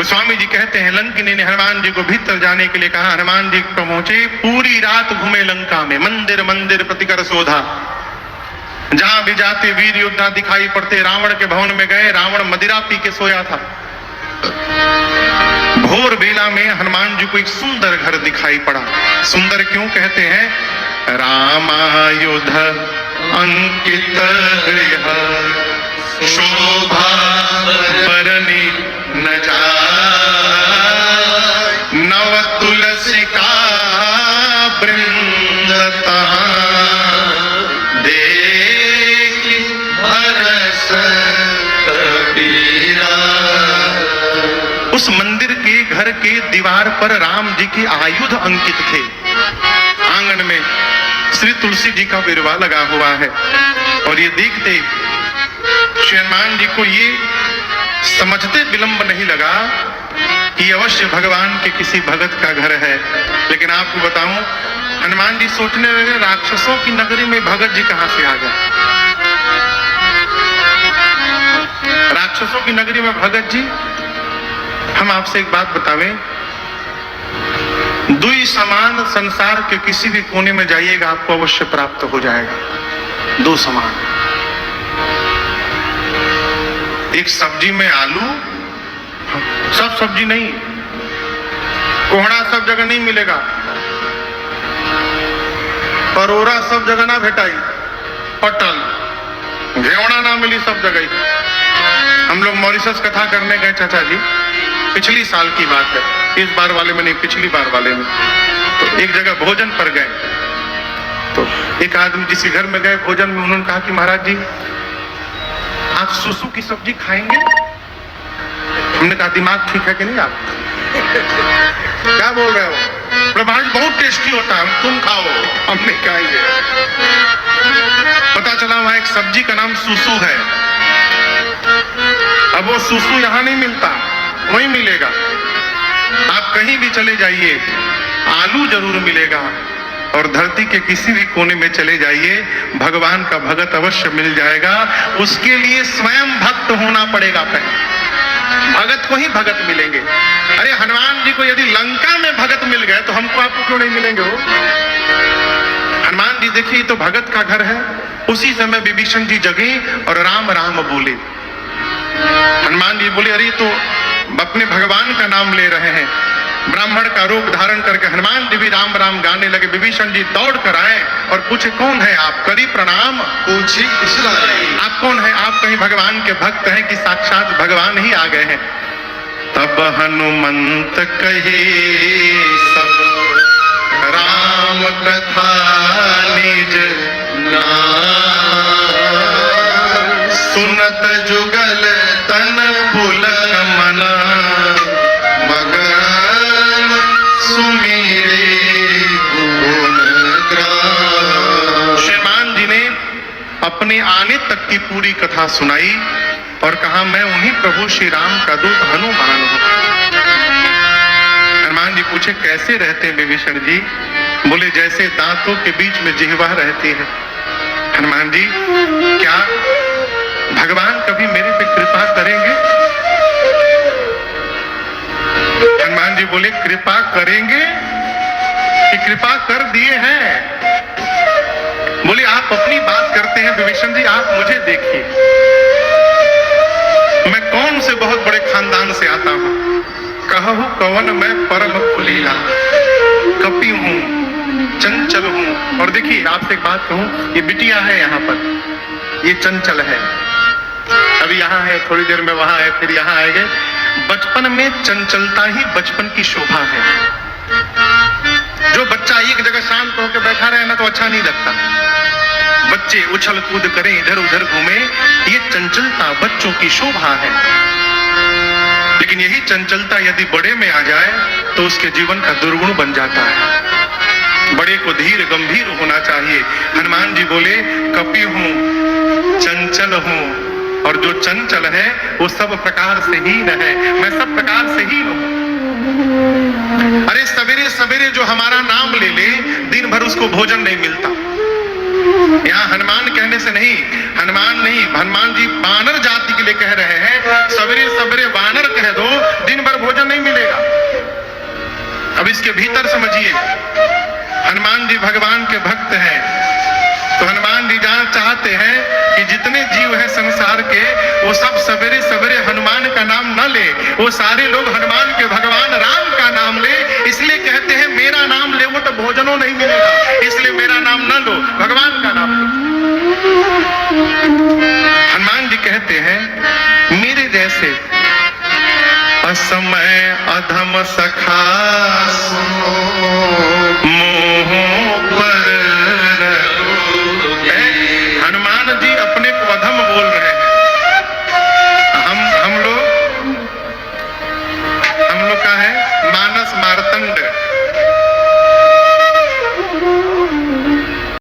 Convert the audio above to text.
गोस्वामी जी कहते हैं लंकिनी ने हनुमान जी को भीतर जाने के लिए कहा। हनुमान जी पहुंचे, पूरी रात घूमे लंका में, मंदिर मंदिर प्रतिकर शोधा, जहां भी जाते वीर योद्धा दिखाई पड़ते। रावण के भवन में गए, रावण मदिरा पी के सोया था। भोर बेला में हनुमान जी को एक सुंदर घर दिखाई पड़ा। सुंदर क्यों कहते हैं? रामायुध अंकित गृह शोभा बरनी न जाय, नव तुलसी का वृंद देख हरस कबीरा। उस मंदिर के घर के दीवार पर राम जी के आयुध अंकित थे। आंगन में श्री तुलसी जी का बिरवा लगा हुआ है। और ये देखते श्री हनुमान जी को ये समझते विलंब नहीं लगा कि अवश्य भगवान के किसी भगत का घर है। लेकिन आपको बताऊं, हनुमान जी सोचने लगे राक्षसों की नगरी में भगत जी कहां से आ गए? राक्षसों की नगरी में भगत जी? हम आपसे एक बात बतावें, दुई समान संसार के किसी भी कोने में जाइएगा आपको अवश्य प्राप्त हो जाएगा। दो समान। एक सब्जी में आलू, सब सब्जी नहीं, कोहड़ा सब जगह नहीं मिलेगा, परोरा सब जगह ना भेटाई, पटल घेवड़ा ना मिली सब जगह। हम लोग मॉरिशस कथा करने गए चाचा जी, पिछली साल की बात है, इस बार वाले में नहीं, पिछली बार वाले में। तो एक जगह भोजन पर गए, तो एक आदमी जिसके घर में गए भोजन में, उन्होंने कहा कि महाराज जी आप सुसु की सब्जी खाएंगे? हमने कहा दिमाग ठीक है कि नहीं आप? क्या बोल रहे हो? महाराज बहुत टेस्टी होता है, तुम खाओ। हमने खाएंगे। पता चला वहां एक सब्जी का नाम सुसु है। अब वो सुसु यहां नहीं मिलता, वहीं मिलेगा। आप कहीं भी चले जाइए आलू जरूर मिलेगा। और धरती के किसी भी कोने में चले जाइए भगवान का भगत अवश्य मिल जाएगा। उसके लिए स्वयं भक्त होना पड़ेगा। पहले भगत को ही भगत मिलेंगे। अरे हनुमान जी को यदि लंका में भगत मिल गए तो हमको आपको क्यों नहीं मिलेंगे? वो हनुमान जी देखिए तो भगत का घर है। उसी समय विभीषण जी जगे और राम राम बोले। हनुमान जी बोले अरे तो अपने भगवान का नाम ले रहे हैं। ब्राह्मण का रूप धारण करके हनुमान जी भी राम राम गाने लगे। विभीषण जी दौड़ कर आए और पूछे कौन है आप? करी प्रणाम। पूछी आप कौन है? आप कहीं भगवान के भक्त हैं कि साक्षात भगवान ही आ गए हैं? तब हनुमंत कहे सब राम कथा निज नाम, सुनत जुगल तन पुलक मना, मगन सुमेरे गुण ग्राम। श्रीमान जी ने अपने आने तक की पूरी कथा सुनाई और कहा मैं उन्हीं प्रभु श्री राम का दूत हनुमान हूं। हनुमान जी पूछे कैसे रहते हैं विभीषण जी? बोले जैसे दांतों के बीच में जिह्वा रहती है। हनुमान जी क्या भगवान कभी मेरे पे कृपा करेंगे? हनुमान जी बोले कृपा करेंगे कि कृपा कर दिए हैं? बोले आप अपनी बात करते हैं विभीषण जी, आप मुझे देखिए। मैं कौन से बहुत बड़े खानदान से आता हूं। कहूं कवन मैं परम कुलीला, कपि हूं, चंचल हूं। और देखिए आपसे एक बात कहूं, ये बिटिया है यहाँ पर, ये चंचल है। अभी यहाँ है, थोड़ी देर में वहां है, फिर यहाँ आएंगे। बचपन में चंचलता ही बचपन की शोभा है। जो बच्चा एक जगह शांत होकर बैठा रहे ना तो अच्छा नहीं लगता। बच्चे उछल कूद करें, इधर उधर घूमे, ये चंचलता बच्चों की शोभा है। लेकिन यही चंचलता यदि बड़े में आ जाए तो उसके जीवन का दुर्गुण बन जाता है। बड़े को धीर गंभीर होना चाहिए। हनुमान जी बोले कपि हूं, चंचल हूं, और जो चंचल है वो सब प्रकार से हीन है। मैं सब प्रकार से हीन हूं। अरे सवेरे सवेरे जो हमारा नाम ले ले दिन भर उसको भोजन नहीं मिलता। यहाँ हनुमान कहने से नहीं, हनुमान जी वानर जाति के लिए कह रहे हैं। सवेरे सवेरे वानर कह दो, दिन भर भोजन इसके भीतर समझिए, हनुमान जी भगवान के भक्त हैं, तो हनुमान जी जहाँ चाहते हैं कि जितने जीव हैं संसार के वो सब सवेरे सवेरे हनुमान का नाम न ले, वो सारे लोग हनुमान के भगवान राम का नाम ले। इसलिए कहते हैं मेरा नाम ले वो तो भोजनों नहीं मिलेगा, इसलिए मेरा नाम न लो, भगवान का नाम लो। हनुमान जी कहते हैं मेरे जैसे असमय अधम सखा